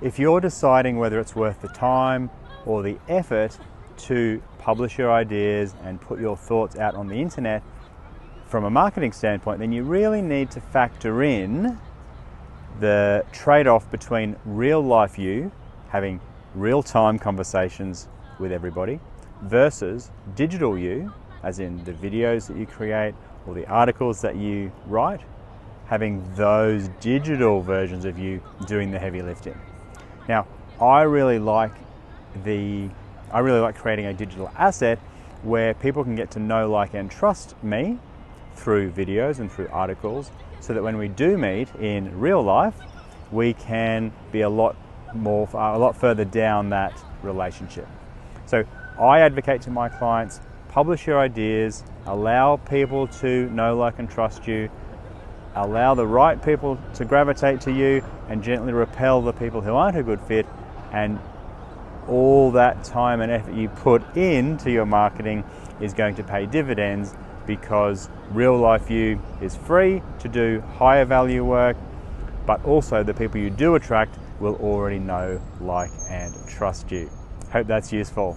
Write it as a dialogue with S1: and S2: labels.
S1: If you're deciding whether it's worth the time or the effort to publish your ideas and put your thoughts out on the internet from a marketing standpoint, then you really need to factor in the trade-off between real life you, having real-time conversations with everybody, versus digital you, as in the videos that you create or the articles that you write, having those digital versions of you doing the heavy lifting. Now, I really like creating a digital asset where people can get to know, like, and trust me through videos and through articles, so that when we do meet in real life, we can be a lot further down that relationship. So I advocate to my clients, publish your ideas, allow people to know, like, and trust you, allow the right people to gravitate to you, and gently repel the people who aren't a good fit. And all that time and effort you put into your marketing is going to pay dividends, because real life you is free to do higher value work, but also the people you do attract will already know, like, and trust you. Hope that's useful.